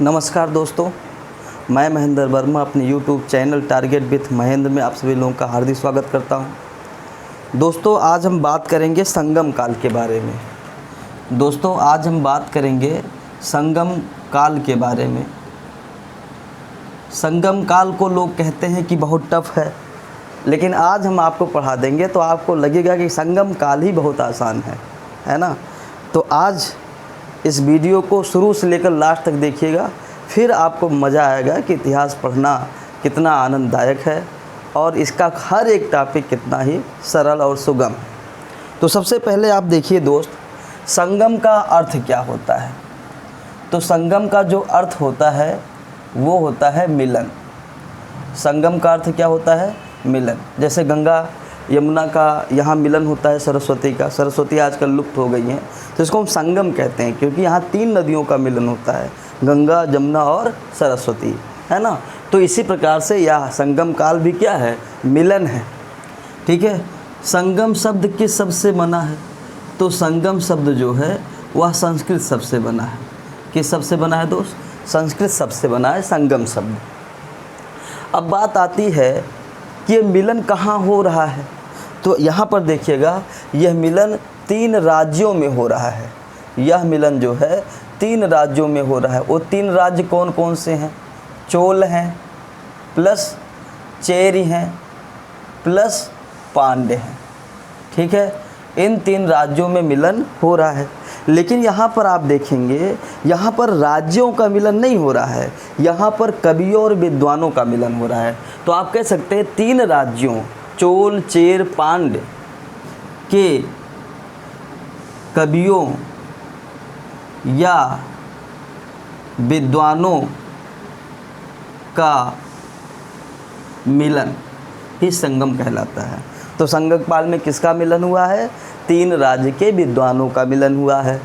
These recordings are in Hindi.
नमस्कार दोस्तों, मैं महेंद्र वर्मा अपने YouTube channel target with Mahendra में आप सभी लोगों का हार्दिक स्वागत करता हूं। दोस्तों आज हम बात करेंगे संगम काल के बारे में। संगम काल के बारे में। संगम काल को लोग कहते हैं कि बहुत टफ है, लेकिन आज हम आपको पढ़ा देंगे तो आपको लगेगा कि संगम काल ही बहुत आसान है ना। तो आज इस वीडियो को शुरू से लेकर लास्ट तक देखिएगा, फिर आपको मज़ा आएगा कि इतिहास पढ़ना कितना आनंददायक है और इसका हर एक टॉपिक कितना ही सरल और सुगम है। तो सबसे पहले आप देखिए दोस्त, संगम का अर्थ क्या होता है। तो संगम का जो अर्थ होता है वो होता है मिलन। संगम का अर्थ क्या होता है? मिलन। जैसे गंगा यमुना का यहाँ मिलन होता है सरस्वती का। सरस्वती आजकल लुप्त हो गई हैं, तो इसको हम संगम कहते हैं क्योंकि यहाँ 3 नदियों का मिलन होता है, गंगा, जमुना और सरस्वती, है ना। तो इसी प्रकार से यह संगम काल भी क्या है? मिलन है। ठीक है। संगम शब्द किस शब्द से बना है? तो संगम शब्द जो है वह संस्कृत शब्द से बना है। किस शब्द से बना है दोस्त? संस्कृत शब्द से बना है संगम शब्द। अब बात आती है कि ये मिलन कहाँ हो रहा है। तो यहाँ पर देखिएगा, यह मिलन 3 राज्यों में हो रहा है। यह मिलन जो है 3 राज्यों में हो रहा है। वो 3 राज्य कौन कौन से हैं? चोल हैं, प्लस चेरी हैं, प्लस पांड्य हैं। ठीक है। इन 3 राज्यों में मिलन हो रहा है। लेकिन यहाँ पर आप देखेंगे, यहाँ पर राज्यों का मिलन नहीं हो रहा है, यहाँ पर कवियों और विद्वानों का मिलन हो रहा है। तो आप कह सकते हैं 3 राज्यों चोल, चेर, पांड्य के कवियों या विद्वानों का मिलन ही संगम कहलाता है। तो संगम काल में किसका मिलन हुआ है? 3 राज्य के विद्वानों का मिलन हुआ है।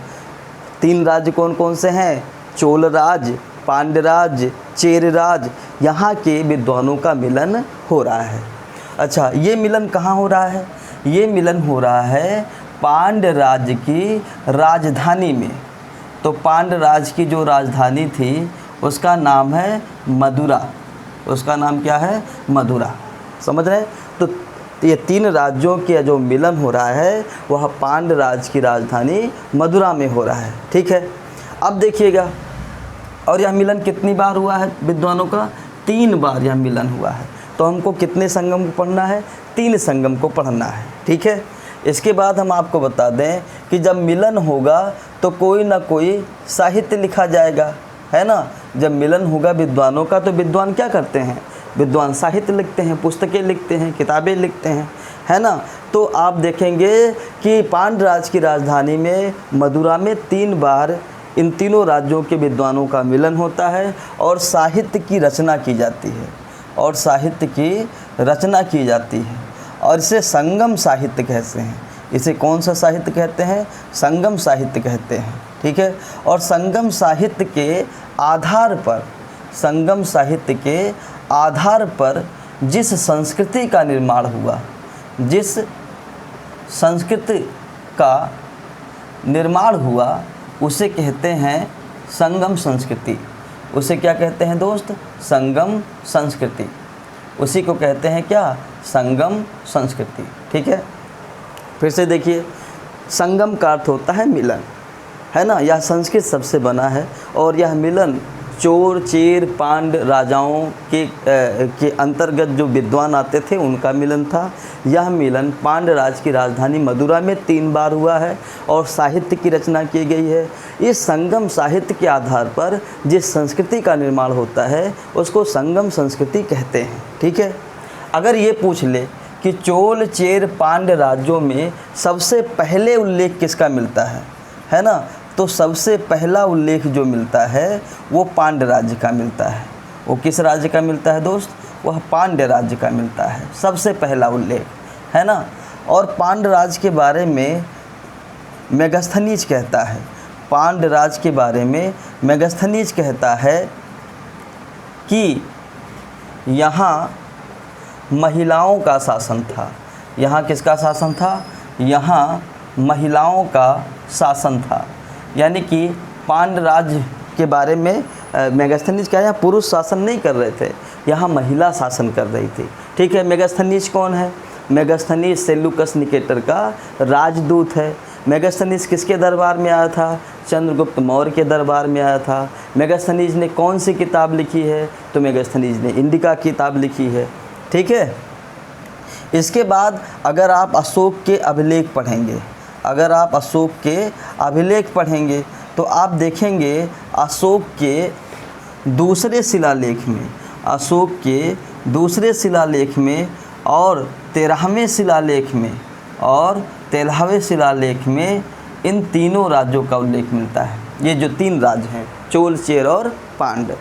3 राज्य कौन कौन से हैं? चोल राज, पांड्य राज, चेर राज। यहाँ के विद्वानों का मिलन हो रहा है। अच्छा, ये मिलन कहाँ हो रहा है? ये मिलन हो रहा है पांड्य राज्य की राजधानी में। तो पांड्य राज की जो राजधानी थी उसका नाम है मदुरा। उसका नाम क्या है? मदुरा। समझ रहे हैं? तो ये 3 राज्यों के जो मिलन हो रहा है वह पांड्य राज की राजधानी मदुरा में हो रहा है। ठीक है। अब देखिएगा, और यह मिलन कितनी बार हुआ है विद्वानों का? 3 बार यह मिलन हुआ है। तो हमको कितने संगम को पढ़ना है? 3 संगम को पढ़ना है। ठीक है। इसके बाद हम आपको बता दें कि जब मिलन होगा तो कोई ना कोई साहित्य लिखा जाएगा, है ना। जब मिलन होगा विद्वानों का तो विद्वान क्या करते हैं? विद्वान साहित्य लिखते हैं, पुस्तकें लिखते हैं, किताबें लिखते हैं, है ना। तो आप देखेंगे कि पांड्य राज की राजधानी में मदुरा में 3 बार इन तीनों राज्यों के विद्वानों का मिलन होता है और साहित्य की रचना की जाती है। और इसे संगम साहित्य कहते हैं। इसे कौन सा साहित्य कहते हैं? संगम साहित्य कहते हैं। ठीक है। और संगम साहित्य के आधार पर जिस संस्कृति का निर्माण हुआ, जिस संस्कृति का निर्माण हुआ उसे कहते हैं संगम संस्कृति। उसे क्या कहते हैं दोस्त? संगम संस्कृति। उसी को कहते हैं क्या? संगम संस्कृति। ठीक है। फिर से देखिए, संगम का अर्थ होता है मिलन, है ना। यह संस्कृत शब्द से बना है और यह मिलन चोर, चेर, पांड्य राजाओं के अंतर्गत जो विद्वान आते थे उनका मिलन था। यह मिलन पांड्य राज की राजधानी मदुरा में 3 बार हुआ है और साहित्य की रचना की गई है। इस संगम साहित्य के आधार पर जिस संस्कृति का निर्माण होता है उसको संगम संस्कृति कहते हैं। ठीक है। अगर ये पूछ ले कि चोल, चेर, पांड्य राज्यों में सबसे पहले उल्लेख किसका मिलता है ना, तो सबसे पहला उल्लेख जो मिलता है वो पांड्य राज्य का मिलता है। वो किस राज्य का मिलता है दोस्त? वह पांड्य राज्य का मिलता है, सबसे पहला उल्लेख, है ना। और पांड्य राज्य के बारे में मेगस्थनीज कहता है, पांड्य राज्य के बारे में मेगस्थनीज कहता है कि यहाँ महिलाओं का शासन था। यहाँ किसका शासन था? यहाँ महिलाओं का शासन था। यानी कि पांड्य राज्य के बारे में मेगास्थनीज क्या है, यहाँ पुरुष शासन नहीं कर रहे थे, यहाँ महिला शासन कर रही थी। ठीक है, मेगास्थनीज कौन है? मेगास्थनीज सेल्यूकस निकेटर का राजदूत है। मेगास्थनीज किसके दरबार में आया था? चंद्रगुप्त मौर्य के दरबार में आया था। मेगास्थनीज ने कौन सी किताब लिखी है? तो मेगास्थनीज ने इंडिका किताब लिखी है। ठीक है, इसके बाद अगर आप अशोक के अभिलेख पढ़ेंगे, अगर आप अशोक के अभिलेख पढ़ेंगे तो आप देखेंगे अशोक के दूसरे शिलालेख में, अशोक के दूसरे शिलालेख में और 13वें शिलालेख में और 13वें शिलालेख में इन तीनों राज्यों का उल्लेख मिलता है। ये जो 3 राज्य हैं, चोल, चेर और पांड्य।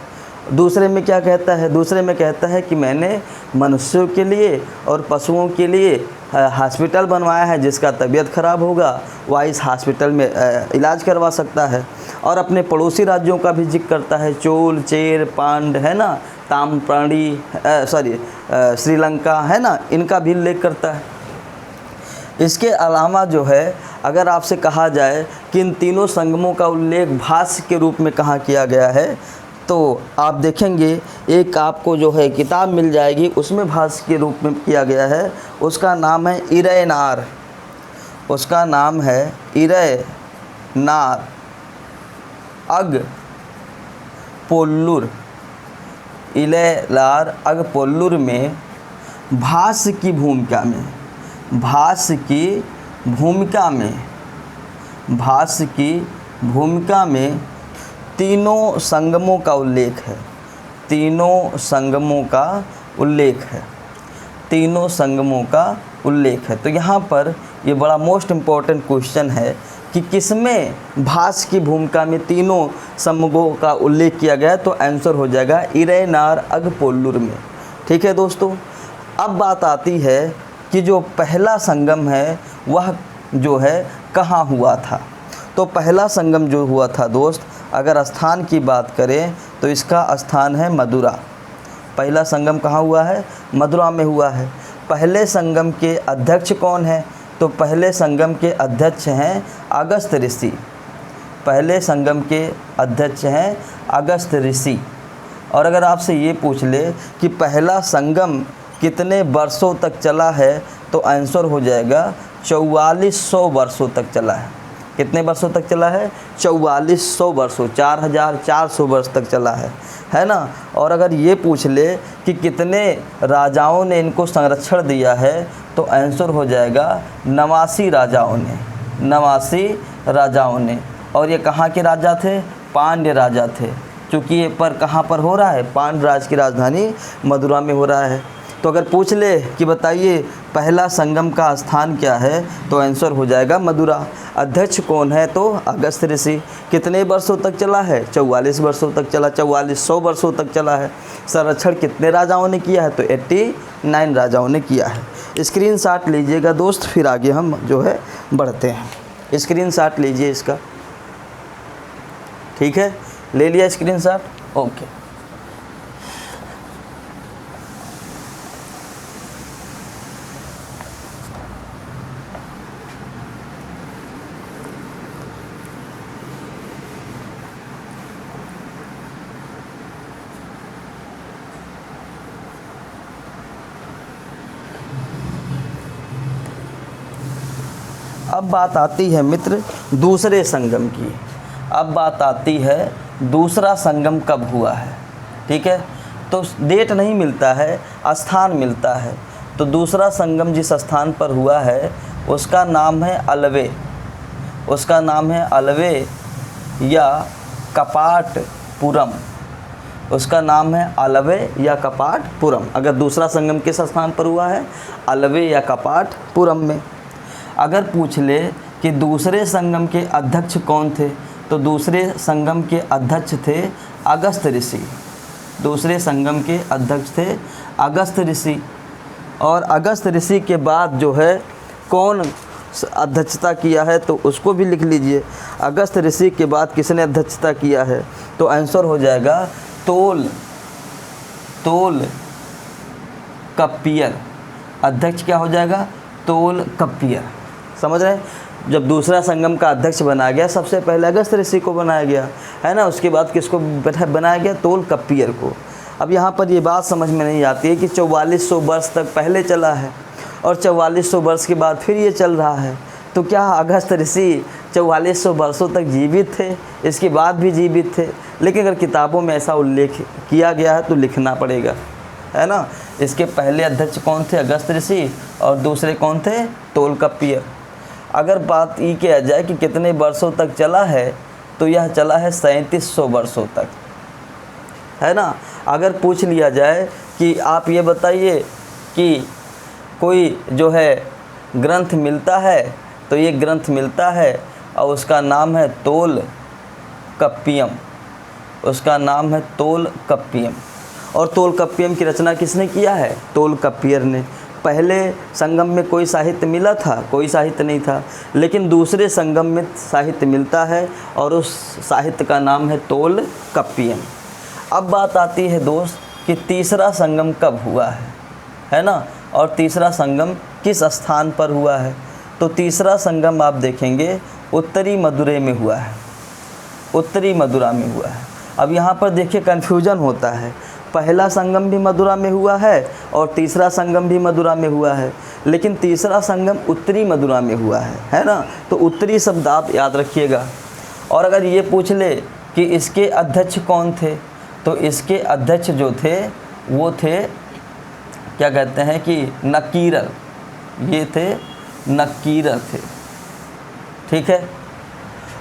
दूसरे में क्या कहता है? दूसरे में कहता है कि मैंने मनुष्यों के लिए और पशुओं के लिए हॉस्पिटल बनवाया है, जिसका तबीयत ख़राब होगा वह इस हॉस्पिटल में इलाज करवा सकता है। और अपने पड़ोसी राज्यों का भी जिक्र करता है, चोल, चेर, पांड्य, है ना, ताम्रपाणी, श्रीलंका, है ना, इनका भी उल्लेख करता है। इसके अलावा जो है, अगर आपसे कहा जाए कि इन तीनों संगमों का उल्लेख भाष्य के रूप में कहाँ किया गया है, तो आप देखेंगे एक आपको जो है किताब मिल जाएगी, उसमें भाष्य के रूप में किया गया है। उसका नाम है इरैनार, उसका नाम है इरैनार अग पोल्लुर, इरैनार अग पोल्लुर में भाष्य की भूमिका में, भाष्य की भूमिका में, भाष्य की भूमिका में तीनों संगमों का उल्लेख है, तीनों संगमों का उल्लेख है, तीनों संगमों का उल्लेख है। तो यहाँ पर ये बड़ा मोस्ट इम्पॉर्टेंट क्वेश्चन है कि किसमें भाष्य की भूमिका में तीनों संगमों का उल्लेख किया गया, तो आंसर हो जाएगा इरैनार अग पोल्लुर में। ठीक है दोस्तों, अब बात आती है कि जो पहला संगम है वह जो है कहाँ हुआ था। तो पहला संगम जो हुआ था दोस्त, अगर स्थान की बात करें तो इसका स्थान है मदुरा। पहला संगम कहाँ हुआ है? मदुरा में हुआ है। पहले संगम के अध्यक्ष कौन है? तो पहले संगम के अध्यक्ष हैं अगस्त्य ऋषि। पहले संगम के अध्यक्ष हैं अगस्त्य ऋषि। और अगर आपसे ये पूछ ले कि पहला संगम कितने वर्षों तक चला है, तो आंसर हो जाएगा 4400 वर्षों तक चला है। कितने वर्षों तक चला है? 4400 वर्षों, 4400 वर्ष तक चला है ना। और अगर ये पूछ ले कि कितने राजाओं ने इनको संरक्षण दिया है, तो आंसर हो जाएगा 89 राजाओं ने, 89 राजाओं ने। और ये कहाँ के राजा थे? पांड्य राजा थे। क्योंकि ये पर कहाँ पर हो रहा है? पांड्य राज की राजधानी मदुरा में हो रहा है। तो अगर पूछ ले कि बताइए पहला संगम का स्थान क्या है, तो आंसर हो जाएगा मदुरा। अध्यक्ष कौन है? तो अगस्त्य ऋषि। कितने वर्षों तक चला है? 44 वर्षों तक चला, 4400 वर्षों तक चला है। संरक्षण कितने राजाओं ने किया है? तो 89 राजाओं ने किया है। स्क्रीनशॉट लीजिएगा दोस्त, फिर आगे हम जो है बढ़ते हैं। स्क्रीनशॉट लीजिए इसका, ठीक है, ले लिया स्क्रीनशॉट, ओके। अब बात आती है मित्र दूसरे संगम की। अब बात आती है दूसरा संगम कब हुआ है। ठीक है, तो डेट नहीं मिलता है, स्थान मिलता है। तो दूसरा संगम जिस स्थान पर हुआ है उसका नाम है अलवे, उसका नाम है अलवे या कपाटपुरम। उसका नाम है अलवे या कपाटपुरम। अगर दूसरा संगम किस स्थान पर हुआ है? अलवे या कपाटपुरम में। अगर पूछ ले कि दूसरे संगम के अध्यक्ष कौन थे, तो दूसरे संगम के अध्यक्ष थे अगस्त्य ऋषि। दूसरे संगम के अध्यक्ष थे अगस्त्य ऋषि। और अगस्त्य ऋषि के बाद जो है कौन अध्यक्षता किया है, तो उसको भी लिख लीजिए। अगस्त्य ऋषि के बाद किसने अध्यक्षता किया है, तो आंसर हो जाएगा तोलकप्पियर। अध्यक्ष क्या हो जाएगा? तोलकप्पियर। समझ रहे हैं? जब दूसरा संगम का अध्यक्ष बनाया गया, सबसे पहले अगस्त्य ऋषि को बनाया गया, है ना। उसके बाद किसको बनाया गया? तोलकाप्पियर को। अब यहाँ पर ये बात समझ में नहीं आती है कि 4400 वर्ष तक पहले चला है और 4400 वर्ष के बाद फिर ये चल रहा है, तो क्या अगस्त्य ऋषि 4400 वर्षों तक जीवित थे, इसके बाद भी जीवित थे? लेकिन अगर किताबों में ऐसा उल्लेख किया गया है तो लिखना पड़ेगा, है ना। इसके पहले अध्यक्ष कौन थे? अगस्त्य ऋषि, और दूसरे कौन थे? तोलकाप्पियर। अगर बात ये किया जाए कि कितने वर्षों तक चला है, तो यह चला है 3700 वर्षों तक, है ना। अगर पूछ लिया जाए कि आप ये बताइए कि कोई जो है ग्रंथ मिलता है, तो ये ग्रंथ मिलता है और उसका नाम है तोलकाप्पियम। उसका नाम है तोलकाप्पियम। और तोलकाप्पियम की रचना किसने किया है? तोलकाप्पियर ने। पहले संगम में कोई साहित्य मिला था? कोई साहित्य नहीं था, लेकिन दूसरे संगम में साहित्य मिलता है और उस साहित्य का नाम है तोलकाप्पियम। अब बात आती है दोस्त कि तीसरा संगम कब हुआ है ना, और तीसरा संगम किस स्थान पर हुआ है? तो तीसरा संगम आप देखेंगे उत्तरी मदुरै में हुआ है, उत्तरी मदुरा में हुआ है। अब यहाँ पर देखिए कन्फ्यूजन होता है, पहला संगम भी मदुरा में हुआ है और तीसरा संगम भी मदुरा में हुआ है, लेकिन तीसरा संगम उत्तरी मदुरा में हुआ है ना। तो उत्तरी शब्द आप याद रखिएगा। और अगर ये पूछ ले कि इसके अध्यक्ष कौन थे, तो इसके अध्यक्ष जो थे वो थे, क्या कहते हैं कि नक्कीरर। ये थे नक्कीरर थे, ठीक है।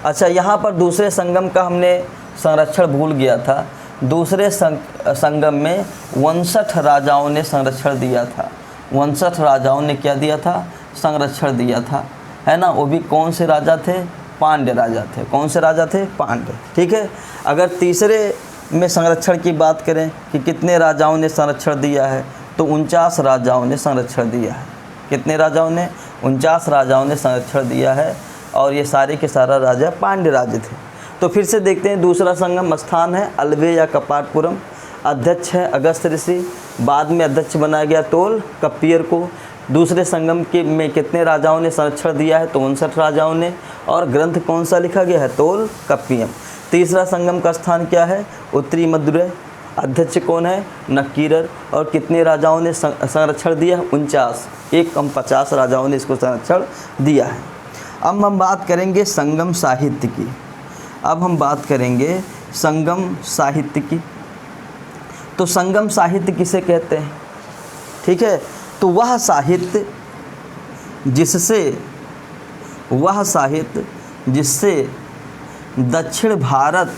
अच्छा, यहाँ पर दूसरे संगम का हमने संरक्षण भूल गया था। दूसरे संगम में 59 राजाओं ने संरक्षण दिया था। 59 राजाओं ने क्या दिया था? संरक्षण दिया था, है ना। वो भी कौन से राजा थे? पांड्य राजा थे। कौन से राजा थे? पांड्य, ठीक है। अगर तीसरे में संरक्षण की बात करें कि कितने राजाओं ने संरक्षण दिया है, तो 49 राजाओं ने संरक्षण दिया है। कितने राजाओं ने? 49 राजाओं ने संरक्षण दिया है, और ये सारे के सारा राजा पांड्य राज्य थे। तो फिर से देखते हैं, दूसरा संगम स्थान है अल्वे या कपाटपुरम। अध्यक्ष है अगस्त्य ऋषि, बाद में अध्यक्ष बनाया गया तोलकाप्पियर को। दूसरे संगम के में कितने राजाओं ने संरक्षण दिया है? तो 59 राजाओं ने। और ग्रंथ कौन सा लिखा गया है? तोलकाप्पियम। तीसरा संगम का स्थान क्या है? उत्तरी मदुरै। अध्यक्ष कौन है? नक्कीरर। और कितने राजाओं ने संरक्षण दिया? 49। एक कम 50 राजाओं ने इसको संरक्षण दिया है। अब हम बात करेंगे संगम साहित्य की। अब हम बात करेंगे संगम साहित्य की। तो संगम साहित्य किसे कहते हैं? ठीक है, तो वह साहित्य जिससे दक्षिण भारत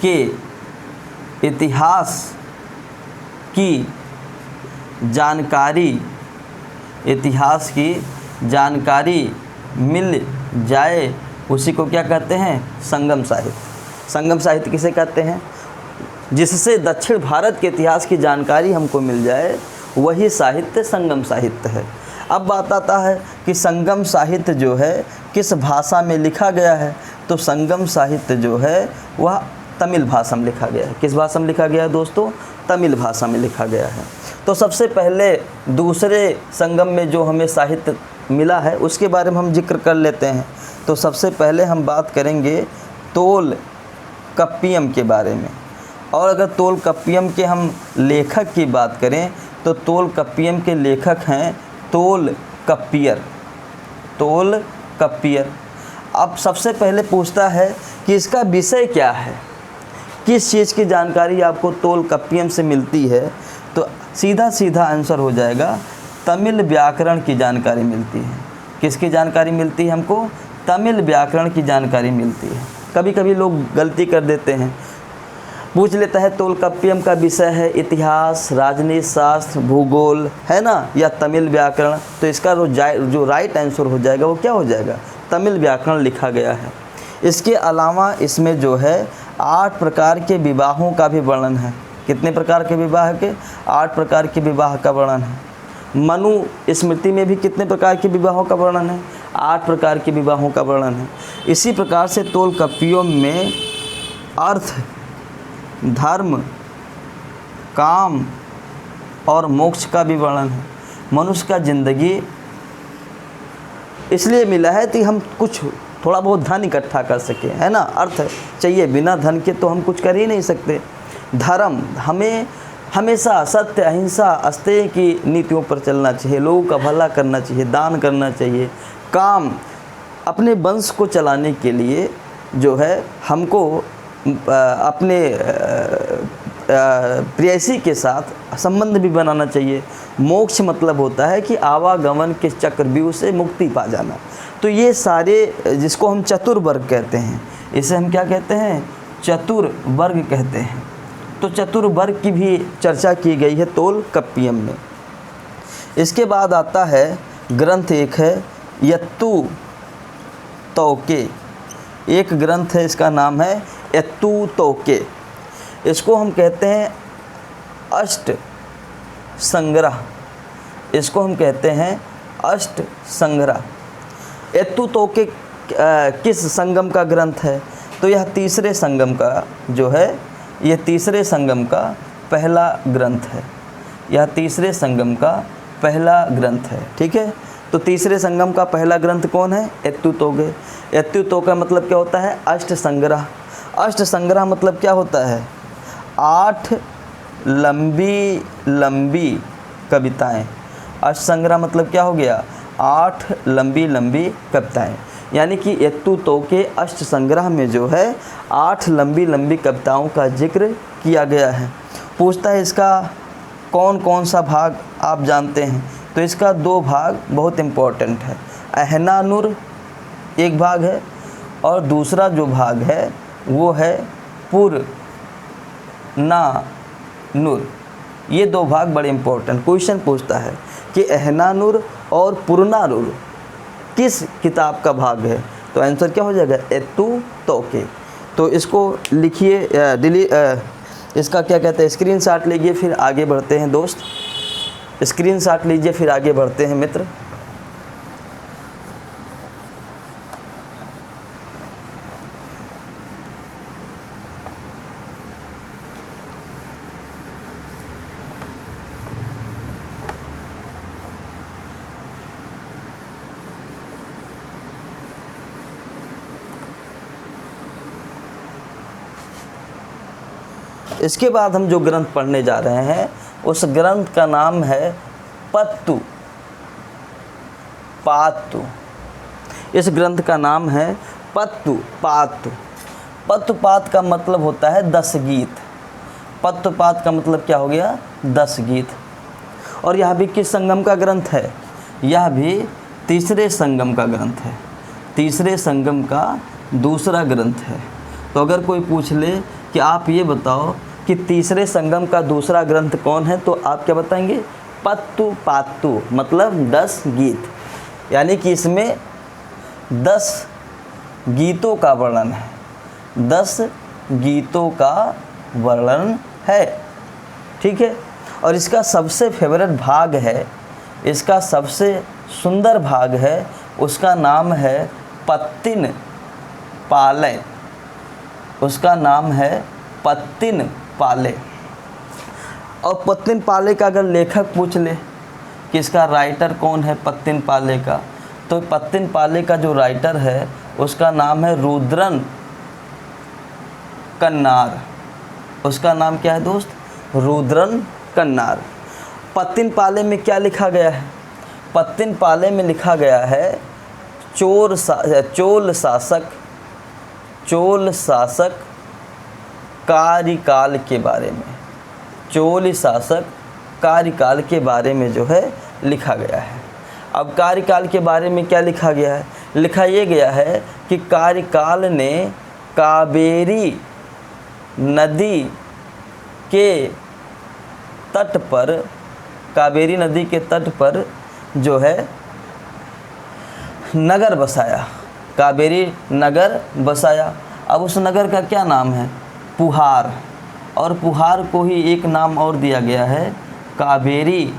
के इतिहास की जानकारी मिल जाए, उसी को क्या कहते हैं? संगम साहित्य। संगम साहित्य किसे कहते हैं? जिससे दक्षिण भारत के इतिहास की जानकारी हमको मिल जाए, वही साहित्य संगम साहित्य है। अब बात आता है कि संगम साहित्य जो है किस भाषा में लिखा गया है? तो संगम साहित्य जो है वह तमिल भाषा में लिखा गया है। किस भाषा में लिखा गया है दोस्तों? तमिल भाषा में लिखा गया है। तो सबसे पहले दूसरे संगम में जो हमें साहित्य मिला है उसके बारे में हम जिक्र कर लेते हैं। तो सबसे पहले हम बात करेंगे तोलकाप्पियम के बारे में। और अगर तोलकाप्पियम के हम लेखक की बात करें, तो तोलकाप्पियम के लेखक हैं तोलकाप्पियर। अब सबसे पहले पूछता है कि इसका विषय क्या है, किस चीज़ की जानकारी आपको तोलकाप्पियम से मिलती है? तो सीधा आंसर हो जाएगा, तमिल व्याकरण की जानकारी मिलती है। किसकी जानकारी मिलती है हमको? तमिल व्याकरण की जानकारी मिलती है। कभी कभी लोग गलती कर देते हैं, पूछ लेता है तोलकाप्पियम का विषय है इतिहास, राजनीति शास्त्र, भूगोल, है ना, या तमिल व्याकरण। तो इसका जो राइट आंसर हो जाएगा वो क्या हो जाएगा? तमिल व्याकरण लिखा गया है। इसके अलावा इसमें जो है 8 प्रकार के विवाहों का भी वर्णन है। कितने प्रकार के विवाह के? 8 प्रकार के विवाह का वर्णन है। मनु स्मृति में भी कितने प्रकार के विवाहों का वर्णन है? 8 प्रकार के विवाहों का वर्णन है। इसी प्रकार से तोलकाप्पियम में अर्थ, धर्म, काम और मोक्ष का भी वर्णन है। मनुष्य का जिंदगी इसलिए मिला है कि हम कुछ थोड़ा बहुत धन इकट्ठा कर सकें, है ना। अर्थ चाहिए, बिना धन के तो हम कुछ कर ही नहीं सकते। धर्म, हमें हमेशा सत्य, अहिंसा, अस्तेय की नीतियों पर चलना चाहिए, लोगों का भला करना चाहिए, दान करना चाहिए। काम, अपने वंश को चलाने के लिए जो है हमको अपने प्रेयसी के साथ संबंध भी बनाना चाहिए। मोक्ष मतलब होता है कि आवागमन के चक्रव्यूह से मुक्ति पा जाना। तो ये सारे, जिसको हम चतुर्वर्ग कहते हैं, इसे हम क्या कहते हैं, चतुर्वर्ग कहते हैं। तो चतुर्वर्ग की भी चर्चा की गई है तोलकप्पियम में। इसके बाद आता है ग्रंथ, एक है यत्तु तोके। एक ग्रंथ है, इसका नाम है यत्तु तोके। इसको हम कहते हैं अष्ट संग्रह, इसको हम कहते हैं अष्ट संग्रह। यत्तु तोके किस संगम का ग्रंथ है? तो यह तीसरे संगम का जो है, यह तीसरे संगम का पहला ग्रंथ है। यह तीसरे संगम का पहला ग्रंथ है, ठीक है। तो तीसरे संगम का पहला ग्रंथ कौन है? यत्तु तोके। यत्तु तोके मतलब क्या होता है? अष्ट संग्रह। अष्ट संग्रह मतलब क्या होता है? 8 लंबी लंबी कविताएं। अष्ट संग्रह मतलब क्या हो गया? 8 लंबी लंबी कविताएं। यानी कि यत्तु तोके अष्ट संग्रह में जो है 8 लंबी लंबी कविताओं का जिक्र किया गया है। पूछता है इसका कौन कौन सा भाग आप जानते हैं? तो इसका 2 भाग बहुत इम्पोर्टेंट है। अहनानुर एक भाग है और दूसरा जो भाग है वो है पुरनानुर। ये 2 भाग बड़े इम्पोर्टेंट। क्वेश्चन पूछता है कि अहनानुर और पुरनानुर किस किताब का भाग है? तो आंसर क्या हो जाएगा? यत्तु तोके। तो इसको लिखिए, इसका क्या कहते हैं, स्क्रीनशॉट लीजिए, फिर आगे बढ़ते हैं दोस्त। स्क्रीनशॉट लीजिए, फिर आगे बढ़ते हैं मित्र। इसके बाद हम जो ग्रंथ पढ़ने जा रहे हैं उस ग्रंथ का नाम है पत्तु पातु। इस ग्रंथ का नाम है पत्तु पातु। पत्तुपात का मतलब होता है 10 गीत। पत्तुपात का मतलब क्या हो गया? 10 गीत। और यह भी किस संगम का ग्रंथ है? यह भी तीसरे संगम का ग्रंथ है। तीसरे संगम का दूसरा ग्रंथ है। तो अगर कोई पूछ ले कि आप ये बताओ कि तीसरे संगम का दूसरा ग्रंथ कौन है, तो आप क्या बताएंगे? पत्तु पातु मतलब 10 गीत। यानी कि इसमें 10 गीतों का वर्णन है। 10 गीतों का वर्णन है, ठीक है। और इसका सबसे फेवरेट भाग है, इसका सबसे सुंदर भाग है, उसका नाम है पत्तिन पालय। उसका नाम है पत्तिन पाले। और पत्तिन पाले का अगर लेखक पूछ ले कि इसका राइटर कौन है पत्तिन पाले का, तो पत्तिन पाले का जो राइटर है उसका नाम है रुद्रन कन्नार। उसका नाम क्या है दोस्त? रुद्रन कन्नार। पत्तिन पाले में क्या लिखा गया है? पत्तिन पाले में लिखा गया है चोल शासक कार्यकाल के बारे में। चोल शासक कार्यकाल के बारे में जो है लिखा गया है। अब कार्यकाल के बारे में क्या लिखा गया है? लिखा ये गया है कि कार्यकाल ने कावेरी नदी के तट पर, कावेरी नदी के तट पर जो है नगर बसाया। कावेरी नगर बसाया। अब उस नगर का क्या नाम है? पुहार। और पुहार को ही एक नाम और दिया गया है कावेरी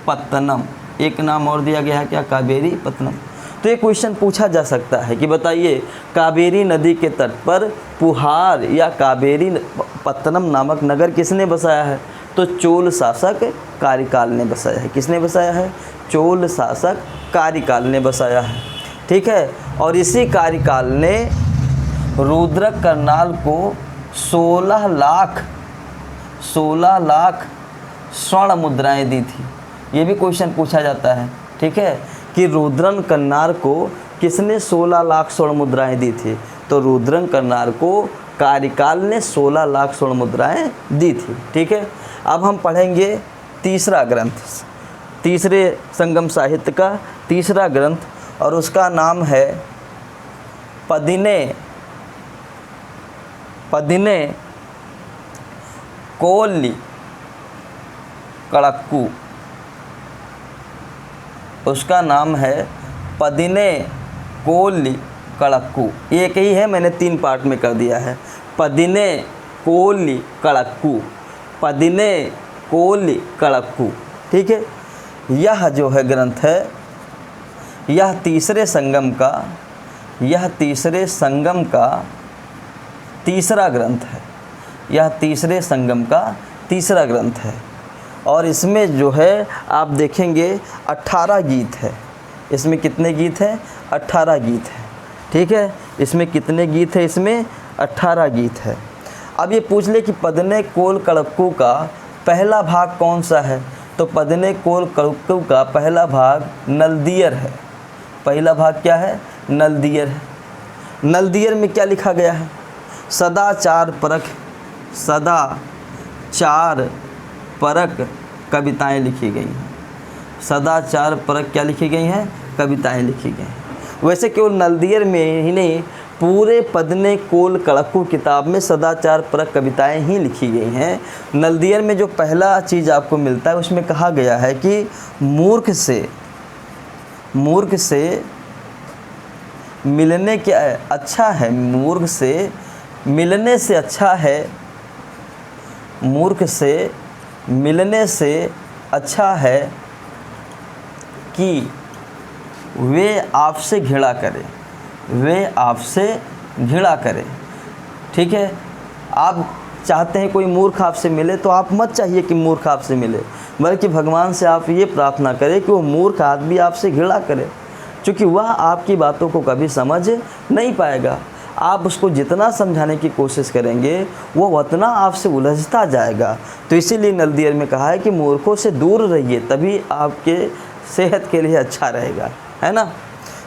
पत्तनम। एक नाम और दिया गया है क्या? कावेरी पत्तनम। तो ये क्वेश्चन पूछा जा सकता है कि बताइए कावेरी नदी के तट पर पुहार या कावेरी पत्तनम नामक नगर किसने बसाया है? तो चोल शासक कार्यकाल ने बसाया है। किसने बसाया है? चोल शासक कार्यकाल ने बसाया है। ठीक है। और इसी कार्यकाल ने रुद्रक करनाल को 16 लाख स्वर्ण मुद्राएं दी थी। ये भी क्वेश्चन पूछा जाता है, ठीक है, कि रुद्रन कन्नार को किसने 16 लाख स्वर्ण मुद्राएं दी थी। तो रुद्रन कन्नार को कार्यकाल ने 16 लाख स्वर्ण मुद्राएं दी थी, ठीक है। अब हम पढ़ेंगे तीसरा ग्रंथ, तीसरे संगम साहित्य का तीसरा ग्रंथ, और उसका नाम है पदिने कोल्ली कड़क्कू। उसका नाम है पदिने कोल्ली कड़क्कू। एक ही है, मैंने 3 पार्ट में कर दिया है। पदिने कोल्ली कड़क्कू, पदिने कोल्ली कड़क्कू, ठीक है। यह जो है ग्रंथ है, यह तीसरे संगम का तीसरा ग्रंथ है। यह तीसरे संगम का तीसरा ग्रंथ है। और इसमें जो है आप देखेंगे 18 गीत है। इसमें कितने गीत हैं? 18 गीत है, ठीक है। इसमें कितने गीत है? इसमें 18 गीत है। अब ये पूछ ले कि पदिने कोल कड़क्कू का पहला भाग कौन सा है। तो पदिने कोल कड़क्कू का पहला भाग नलदियर है। पहला भाग क्या है? नलदियर है। नलदियर में क्या लिखा गया है? सदाचार परक कविताएं लिखी गई हैं। सदाचार परक क्या लिखी गई हैं? कविताएं लिखी गई हैं। वैसे केवल नलदियर में ही नहीं, पूरे पदिने कोल कड़क्कू किताब में सदाचार परक कविताएं ही लिखी गई हैं। नलदियर में जो पहला चीज़ आपको मिलता है उसमें कहा गया है कि मूर्ख से मिलने क्या अच्छा है, मूर्ख से मिलने से अच्छा है, मूर्ख से मिलने से अच्छा है कि वे आपसे घृणा करें, वे आपसे घृणा करें, ठीक है। आप चाहते हैं कोई मूर्ख आपसे मिले तो आप मत चाहिए कि मूर्ख आपसे मिले, बल्कि भगवान से आप ये प्रार्थना करें कि वो मूर्ख आदमी आपसे घृणा करे, क्योंकि वह आपकी बातों को कभी समझ नहीं पाएगा। आप उसको जितना समझाने की कोशिश करेंगे वो उतना आपसे उलझता जाएगा। तो इसीलिए नलदियर में कहा है कि मूर्खों से दूर रहिए, तभी आपके सेहत के लिए अच्छा रहेगा, है ना।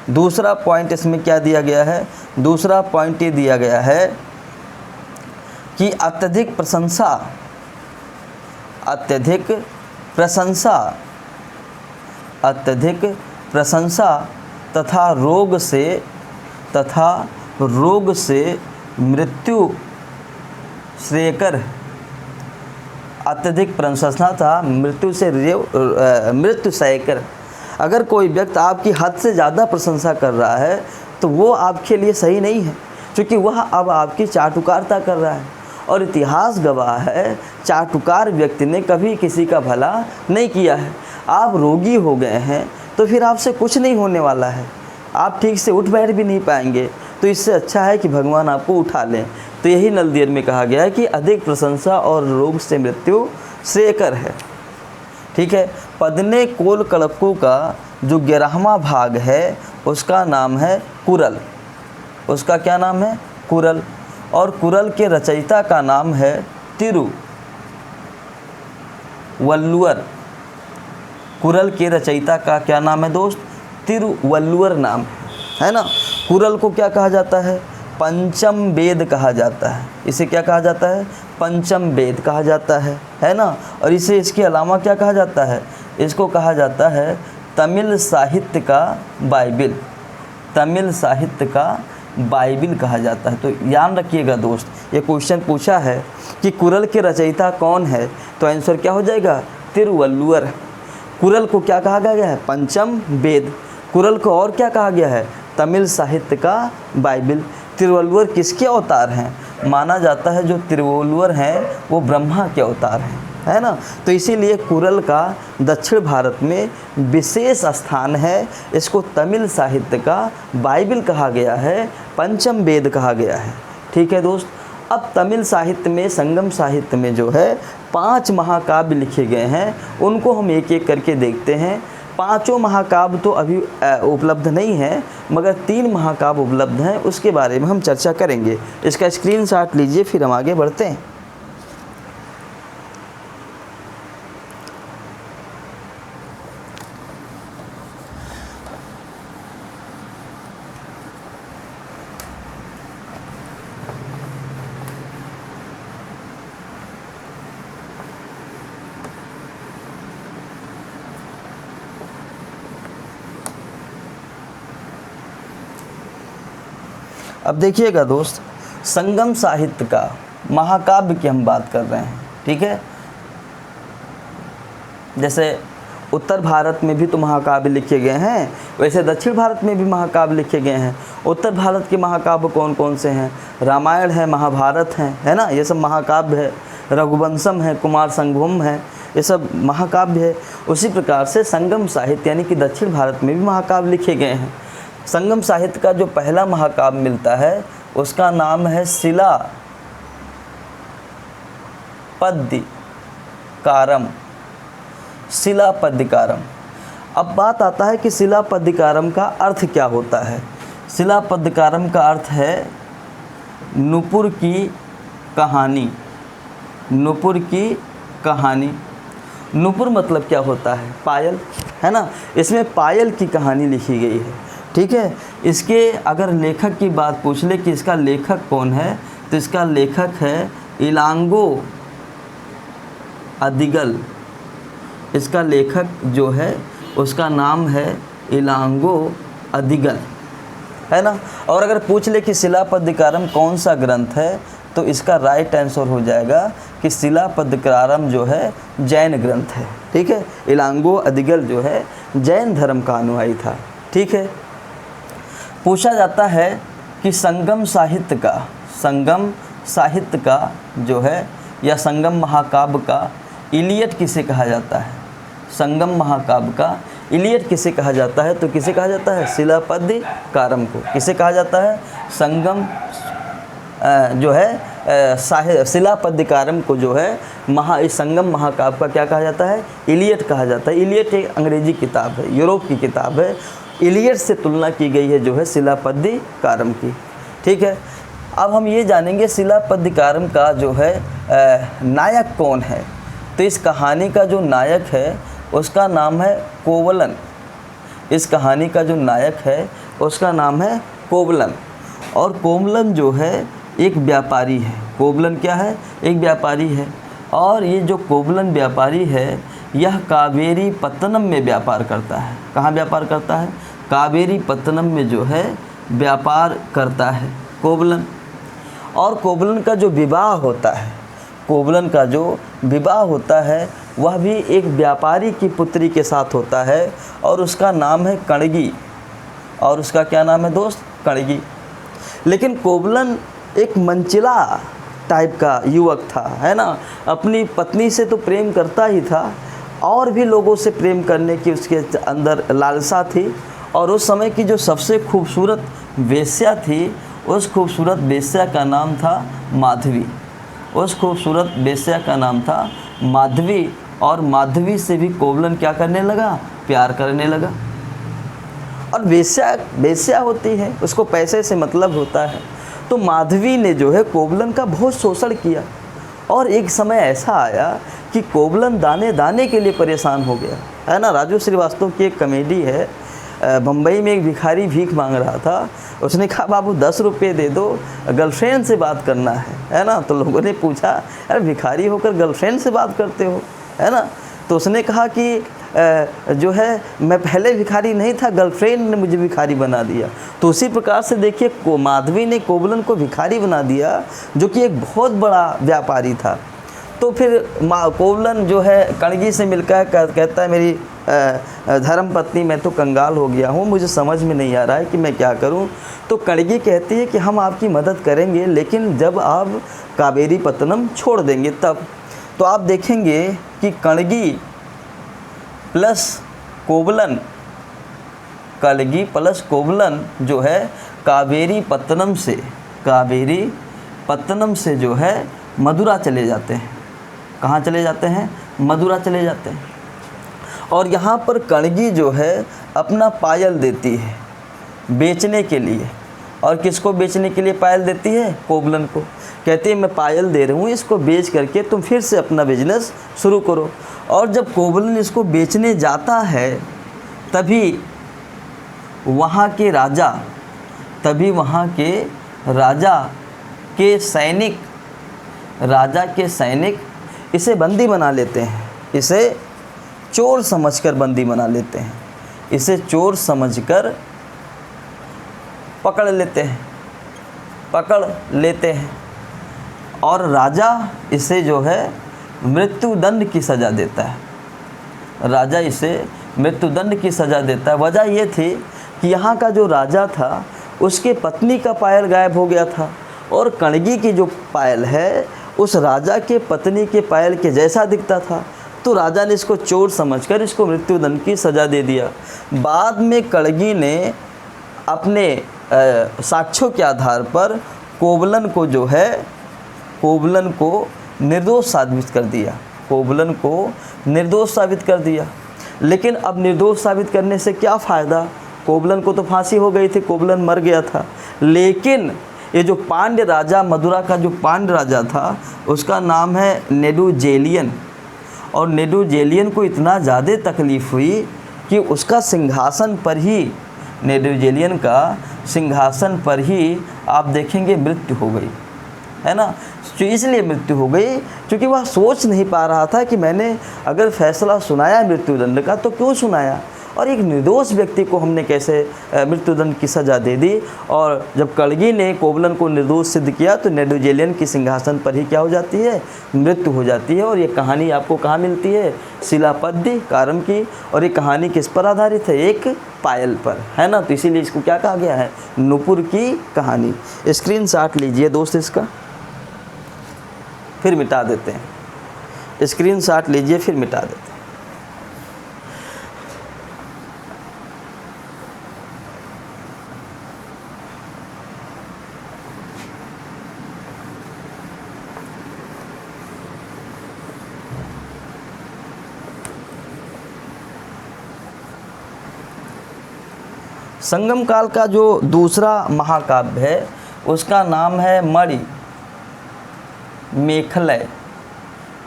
दूसरा पॉइंट इसमें क्या दिया गया है? दूसरा पॉइंट ये दिया गया है कि अत्यधिक प्रशंसा तथा रोग से मृत्यु श्रेयकर। अत्यधिक प्रशंसा था मृत्यु श्रेयकर। अगर कोई व्यक्ति आपकी हद से ज़्यादा प्रशंसा कर रहा है तो वो आपके लिए सही नहीं है, क्योंकि वह अब आपकी चाटुकारता कर रहा है। और इतिहास गवाह है, चाटुकार व्यक्ति ने कभी किसी का भला नहीं किया है। आप रोगी हो गए हैं तो फिर आपसे कुछ नहीं होने वाला है, आप ठीक से उठ बैठ भी नहीं पाएंगे। तो इससे अच्छा है कि भगवान आपको उठा लें। तो यही नलदियर में कहा गया है कि अधिक प्रशंसा और रोग से मृत्यु श्रेयकर है, ठीक है। पदिने कोल कड़क्कू का जो 11वां भाग है उसका नाम है कुरल। उसका क्या नाम है? कुरल। और कुरल के रचयिता का नाम है तिरुवल्लुवर। कुरल के रचयिता का क्या नाम है दोस्त? तिरुवल्लुवर नाम है ना। कुरल को क्या कहा जाता है? पंचम वेद कहा जाता है। इसे क्या कहा जाता है? पंचम वेद कहा जाता है ना। और इसे इसके अलावा क्या कहा जाता है? इसको कहा जाता है तमिल साहित्य का बाइबिल। तमिल साहित्य का बाइबिल कहा जाता है। तो याद रखिएगा दोस्त, ये क्वेश्चन पूछा है कि कुरल के रचयिता कौन है, तो आंसर क्या हो जाएगा? तिरुवल्लुवर। कुरल को क्या कहा गया है? पंचम वेद। कुरल को और क्या कहा गया है? तमिल साहित्य का बाइबिल। तिरुवल्लुवर किसके अवतार हैं? माना जाता है जो तिरुवल्लुवर हैं वो ब्रह्मा के अवतार हैं, है ना। तो इसीलिए कुरल का दक्षिण भारत में विशेष स्थान है। इसको तमिल साहित्य का बाइबिल कहा गया है, पंचम वेद कहा गया है, ठीक है दोस्त। अब तमिल साहित्य में, संगम साहित्य में जो है 5 महाकाव्य लिखे गए हैं, उनको हम एक एक करके देखते हैं। पांचों महाकाव्य तो अभी उपलब्ध नहीं है, मगर 3 महाकाव्य उपलब्ध हैं, उसके बारे में हम चर्चा करेंगे। इसका स्क्रीनशॉट लीजिए, फिर हम आगे बढ़ते हैं। अब देखिएगा दोस्त, संगम साहित्य का महाकाव्य की हम बात कर रहे हैं, ठीक है। जैसे उत्तर भारत में भी तो महाकाव्य लिखे गए हैं, वैसे दक्षिण भारत में भी महाकाव्य लिखे गए हैं। उत्तर भारत के महाकाव्य कौन कौन से हैं? रामायण है, महाभारत है ना, ये सब महाकाव्य है। रघुवंशम है, कुमार संभवम है, ये सब महाकाव्य है। उसी प्रकार से संगम साहित्य यानी कि दक्षिण भारत में भी महाकाव्य लिखे गए हैं। संगम साहित्य का जो पहला महाकाव्य मिलता है उसका नाम है शिलापद्यकारम। शिलापद्यकारम। अब बात आता है कि शिलापद्यकारम का अर्थ क्या होता है। शिलापद्यकारम का अर्थ है नुपुर की कहानी। नुपुर की कहानी। नुपुर मतलब क्या होता है? पायल, है ना। इसमें पायल की कहानी लिखी गई है, ठीक है। इसके अगर लेखक की बात पूछ ले कि इसका लेखक कौन है, तो इसका लेखक है इलांगो अदिगल। इसका लेखक जो है उसका नाम है इलांगो अदिगल, है ना। और अगर पूछ ले कि शिलापद्यकारम कौन सा ग्रंथ है, तो इसका राइट आंसर हो जाएगा कि शिलापद्यकारम जो है जैन ग्रंथ है, ठीक है। इलांगो अदिगल जो है जैन धर्म का अनुयायी था, ठीक है। पूछा जाता है कि संगम साहित्य का जो है या संगम महाकाव्य का इलियट किसे कहा जाता है? संगम महाकाव्य का इलियट किसे कहा जाता है? तो किसे कहा जाता है? शिलापद्यकारम को। किसे कहा जाता है? संगम जो है शिलापद्यकारम को जो है इस संगम महाकाव्य का क्या कहा जाता है? इलियट कहा जाता है। इलियट एक अंग्रेजी किताब है, यूरोप की किताब है। इलियट से तुलना की गई है जो है शिलापद्यकारम की, ठीक है। अब हम ये जानेंगे शिलापद्यकारम का जो है नायक कौन है। तो इस कहानी का जो नायक है उसका नाम है कोवलन। इस कहानी का जो नायक है उसका नाम है कोवलन। और कोवलन जो है एक व्यापारी है। कोवलन क्या है? एक व्यापारी है। और ये जो कोवलन व्यापारी है यह कावेरी पत्तनम में व्यापार करता है। कहाँ व्यापार करता है? कावेरी पत्तनम में जो है व्यापार करता है कोवलन। और कोवलन का जो विवाह होता है, कोवलन का जो विवाह होता है वह भी एक व्यापारी की पुत्री के साथ होता है, और उसका नाम है कणगी। और उसका क्या नाम है दोस्त? कणगी। लेकिन कोवलन एक मंचिला टाइप का युवक था, है ना। अपनी पत्नी से तो प्रेम करता ही था, और भी लोगों से प्रेम करने की उसके अंदर लालसा थी। और उस समय की जो सबसे खूबसूरत वेश्या थी, उस खूबसूरत वेश्या का नाम था माधवी। उस खूबसूरत वेश्या का नाम था माधवी। और माधवी से भी कोवलन क्या करने लगा? प्यार करने लगा। और वेश्या होती है, उसको पैसे से मतलब होता है। तो माधवी ने जो है कोवलन का बहुत शोषण किया। और एक समय ऐसा आया कि कोवलन दाने दाने के लिए परेशान हो गया, है ना। राजू श्रीवास्तव की एक कॉमेडी है, बम्बई में एक भिखारी भीख मांग रहा था। उसने कहा बाबू 10 रुपये दे दो, गर्लफ्रेंड से बात करना है ना। तो लोगों ने पूछा अरे भिखारी होकर गर्लफ्रेंड से बात करते हो, है ना। तो उसने कहा कि जो है मैं पहले भिखारी नहीं था, गर्लफ्रेंड ने मुझे भिखारी बना दिया। तो उसी प्रकार से देखिए माधवी ने कोवलन को भिखारी बना दिया, जो कि एक बहुत बड़ा व्यापारी था। तो फिर कोवलन जो है कणगी से मिलकर कहता है मेरी धर्म पत्नी मैं तो कंगाल हो गया हूँ, मुझे समझ में नहीं आ रहा है कि मैं क्या करूँ। तो कणगी कहती है कि हम आपकी मदद करेंगे, लेकिन जब आप कावेरी पत्तनम छोड़ देंगे तब। तो आप देखेंगे कि कणगी प्लस कोवलन, कलगी प्लस कोवलन जो है कावेरी पत्तनम से जो है मदुरा चले जाते हैं। कहाँ चले जाते हैं? मदुरा चले जाते हैं। और यहाँ पर कणगी जो है अपना पायल देती है बेचने के लिए। और किसको बेचने के लिए पायल देती है? कोबलन को। कहती है मैं पायल दे रही हूँ, इसको बेच करके तुम फिर से अपना बिजनेस शुरू करो। और जब कोबलन इसको बेचने जाता है तभी वहाँ के राजा के सैनिक इसे बंदी बना लेते हैं। इसे चोर समझकर बंदी बना लेते हैं। इसे चोर समझकर पकड़ लेते हैं और राजा इसे जो है मृत्युदंड की सज़ा देता है। राजा इसे मृत्युदंड की सज़ा देता है। वजह ये थी कि यहाँ का जो राजा था उसके पत्नी का पायल गायब हो गया था और कणगी की जो पायल है उस राजा के पत्नी के पायल के जैसा दिखता था। तो राजा ने इसको चोर समझकर इसको मृत्युदंड की सज़ा दे दिया। बाद में कणगी ने अपने साक्ष्यों के आधार पर कोबलन को निर्दोष साबित कर दिया। लेकिन अब निर्दोष साबित करने से क्या फ़ायदा? कोबलन को तो फांसी हो गई थी, कोबलन मर गया था। लेकिन ये जो पांड्य राजा, मदुरा का जो पांड्य राजा था, उसका नाम है नेदुजेलियन। और नेदुजेलियन को इतना ज़्यादा तकलीफ़ हुई कि उसका सिंहासन पर ही, नेदुजेलियन का सिंहासन पर ही आप देखेंगे मृत्यु हो गई, है ना। तो इसलिए मृत्यु हो गई क्योंकि वह सोच नहीं पा रहा था कि मैंने अगर फैसला सुनाया मृत्युदंड का तो क्यों सुनाया, और एक निर्दोष व्यक्ति को हमने कैसे मृत्युदंड की सज़ा दे दी। और जब कणगी ने कोबलन को निर्दोष सिद्ध किया तो नेदुजेलियन की सिंहासन पर ही क्या हो जाती है? मृत्यु हो जाती है। और ये कहानी आपको कहाँ मिलती है? शिलापद्यकारम की। और ये कहानी किस पर आधारित है? एक पायल पर, है ना। तो इसीलिए इसको क्या कहा गया है? नूपुर की कहानी। स्क्रीनशॉट लीजिए दोस्त इसका, फिर मिटा देते हैं। स्क्रीनशॉट लीजिए फिर मिटा देते हैं। संगम काल का जो दूसरा महाकाव्य है उसका नाम है मणिमेखलय।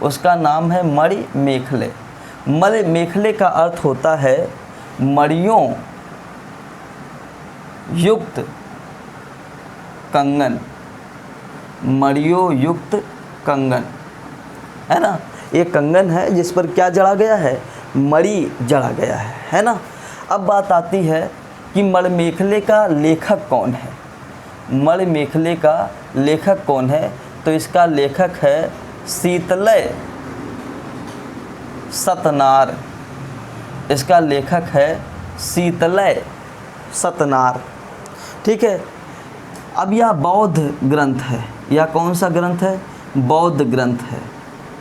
उसका नाम है मणिमेखलय। मणिमेखलय का अर्थ होता है मणियों युक्त कंगन। मणियों युक्त कंगन, है ना। ये कंगन है जिस पर क्या जड़ा गया है? मणि जड़ा गया है ना। अब बात आती है कि मणिमेखले का लेखक कौन है? मणिमेखले का लेखक कौन है? तो इसका लेखक है शीतलय सतनार। इसका लेखक है शीतलय सतनार, ठीक है। अब यह बौद्ध ग्रंथ है। यह कौन सा ग्रंथ है? बौद्ध ग्रंथ है,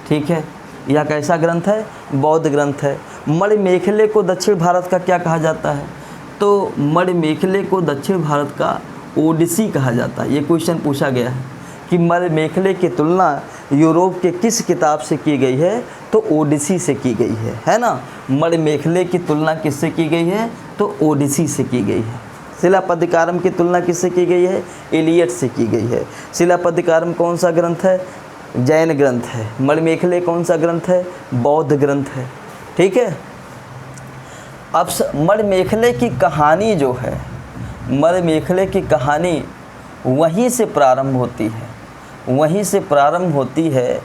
ठीक है। यह कैसा ग्रंथ है? बौद्ध ग्रंथ है। मणिमेखले को दक्षिण भारत का क्या कहा जाता है? तो मणिमेखले को दक्षिण भारत का ओडिसी कहा जाता है। ये क्वेश्चन पूछा गया है कि मणिमेखले की तुलना यूरोप के किस किताब से की गई है? तो ओडिसी से की गई है ना। मणिमेखले की तुलना किससे की गई है? तो ओडिसी से की गई है। शिलापद्यकारम की तुलना किससे की गई है? इलियड से की गई है। शिलापद्यकारम कौन सा ग्रंथ है? जैन ग्रंथ है। मणिमेखले कौन सा ग्रंथ है? बौद्ध ग्रंथ है, ठीक है। अब मणिमेखले की कहानी जो है, मणिमेखले की कहानी वहीं से प्रारंभ होती है। वहीं से प्रारंभ होती है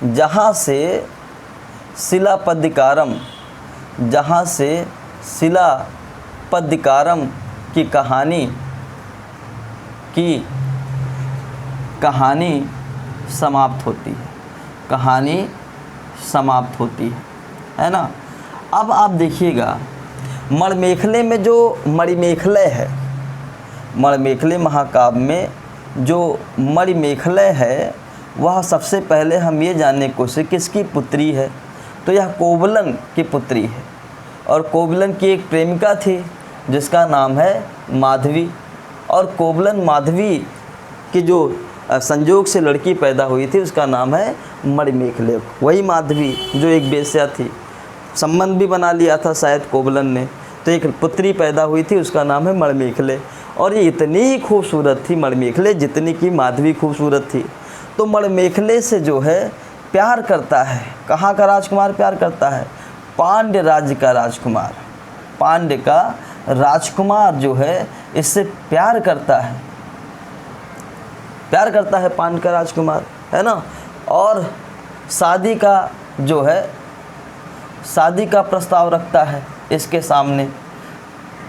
जहाँ से शिलापद्यकारम की कहानी समाप्त होती है। कहानी समाप्त होती है ना। अब आप देखिएगा मणिमेखले में जो मणिमेखलय है, मणिमेखले महाकाव्य में जो मणिमेखलय है वह सबसे पहले हम ये जानने की कोशिश किसकी पुत्री है? तो यह कोबलन की पुत्री है। और कोबलन की एक प्रेमिका थी जिसका नाम है माधवी। और कोबलन माधवी की जो संजोग से लड़की पैदा हुई थी उसका नाम है मणिमेखले। वही माधवी जो एक वेश्या थी। संबंध भी बना लिया था शायद कोवलन ने। तो एक पुत्री पैदा हुई थी, उसका नाम है मणिमेखले। और ये इतनी खूबसूरत थी मणिमेखले जितनी कि माधवी खूबसूरत थी। तो मणिमेखले से जो है प्यार करता है। कहाँ का राजकुमार प्यार करता है? पांड्य राज्य का राजकुमार। पांड्य का राजकुमार जो है इससे प्यार करता है, प्यार करता है पांड्य का राजकुमार, है ना। और शादी का जो है शादी का प्रस्ताव रखता है इसके सामने।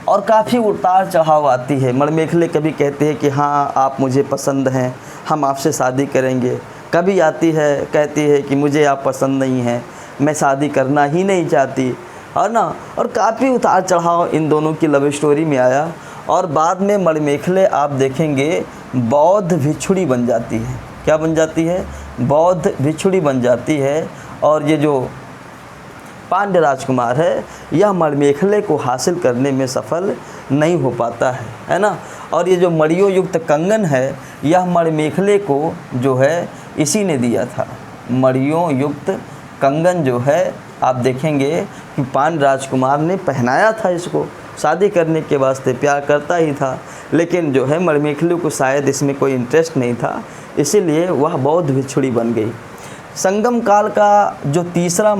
और काफ़ी उतार चढ़ाव आती है। मणिमेखले कभी कहते हैं कि हाँ आप मुझे पसंद हैं, हम आपसे शादी करेंगे। कभी आती है कहती है कि मुझे आप पसंद नहीं हैं, मैं शादी करना ही नहीं चाहती, है ना। और काफ़ी उतार चढ़ाव इन दोनों की लव स्टोरी में आया। और बाद में मणिमेखले आप देखेंगे बौद्ध भिक्षुणी बन जाती है। क्या बन जाती है? बौद्ध भिक्षुणी बन जाती है। और ये जो पांड्य राजकुमार है यह मणिमेखले को हासिल करने में सफल नहीं हो पाता है ना। और ये जो मणियों युक्त कंगन है यह मणिमेखले को जो है इसी ने दिया था। मणियों युक्त कंगन जो है आप देखेंगे कि पांड्य राजकुमार ने पहनाया था इसको। शादी करने के वास्ते प्यार करता ही था, लेकिन जो है मणिमेखले को शायद इसमें कोई इंटरेस्ट नहीं था, इसीलिए वह बौद्ध भिक्षुणी बन गई। संगम काल का जो तीसरा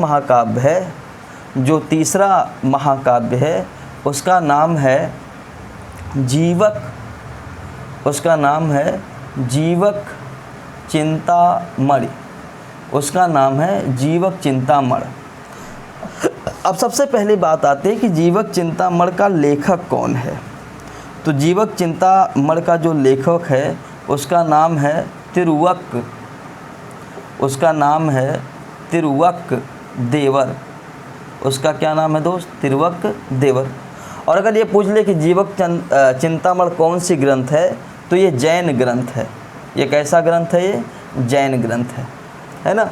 महाकाव्य है उसका नाम है जीवक। उसका नाम है जीवक चिंतामणि। उसका नाम है जीवक चिंतामणि। अब सबसे पहली बात आती है कि जीवक चिंतामणि का लेखक कौन है। तो जीवक चिंतामणि का जो लेखक है उसका नाम है तिरुवक्क। उसका नाम है तिरुवक्क देवर। उसका क्या नाम है दोस्त? तिरुवक्क देवर। और अगर ये पूछ ले कि जीवक चिंतामणि कौन सी ग्रंथ है, तो ये जैन ग्रंथ है। ये कैसा ग्रंथ है? ये जैन ग्रंथ है ना।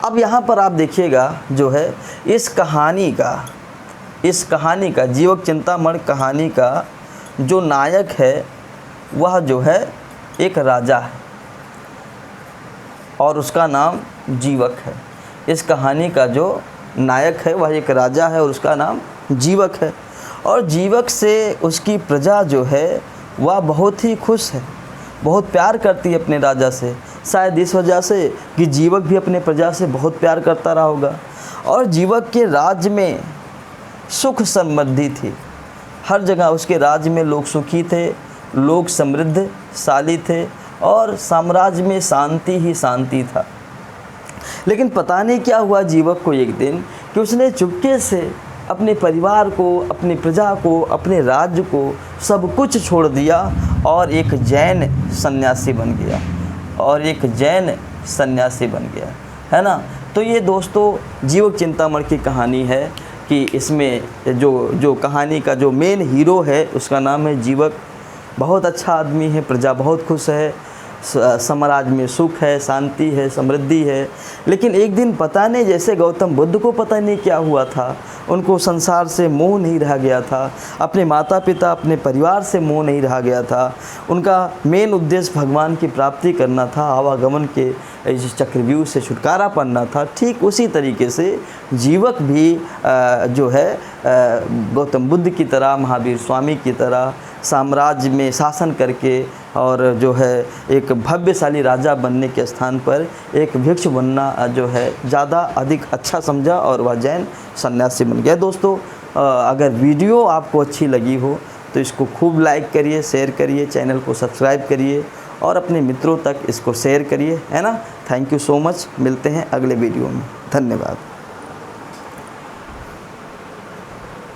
अब यहाँ पर आप देखिएगा जो है इस कहानी का जीवक चिंतामणि कहानी का जो नायक है वह जो है एक राजा है और उसका नाम जीवक है। इस कहानी का जो नायक है वह एक राजा है और उसका नाम जीवक है। और जीवक से उसकी प्रजा जो है वह बहुत ही खुश है, बहुत प्यार करती है अपने राजा से। शायद इस वजह से कि जीवक भी अपने प्रजा से बहुत प्यार करता रहा होगा। और जीवक के राज्य में सुख समृद्धि थी। हर जगह उसके राज्य में लोग सुखी थे, लोग समृद्धशाली थे और साम्राज्य में शांति ही शांति था। लेकिन पता नहीं क्या हुआ जीवक को एक दिन कि उसने चुपके से अपने परिवार को, अपनी प्रजा को, अपने राज्य को सब कुछ छोड़ दिया और एक जैन सन्यासी बन गया। है ना। तो ये दोस्तों जीवक चिंतामणि की कहानी है कि इसमें जो कहानी का जो मेन हीरो है उसका नाम है जीवक। बहुत अच्छा आदमी है, प्रजा बहुत खुश है, साम्राज्य में सुख है, शांति है, समृद्धि है। लेकिन एक दिन पता नहीं जैसे गौतम बुद्ध को पता नहीं क्या हुआ था, उनको संसार से मोह नहीं रह गया था, अपने माता पिता, अपने परिवार से मोह नहीं रह गया था। उनका मेन उद्देश्य भगवान की प्राप्ति करना था, आवागमन के इस चक्रव्यूह से छुटकारा पाना था। ठीक उसी तरीके से जीवक भी जो है गौतम बुद्ध की तरह, महावीर स्वामी की तरह साम्राज्य में शासन करके और जो है एक भव्यशाली राजा बनने के स्थान पर एक भिक्षु बनना जो है ज़्यादा अधिक अच्छा समझा और वह जैन सन्यासी बन गया। दोस्तों अगर वीडियो आपको अच्छी लगी हो तो इसको खूब लाइक करिए, शेयर करिए, चैनल को सब्सक्राइब करिए और अपने मित्रों तक इसको शेयर करिए, है ना। Thank you so much. मिलते हैं अगले वीडियो में। धन्यवाद।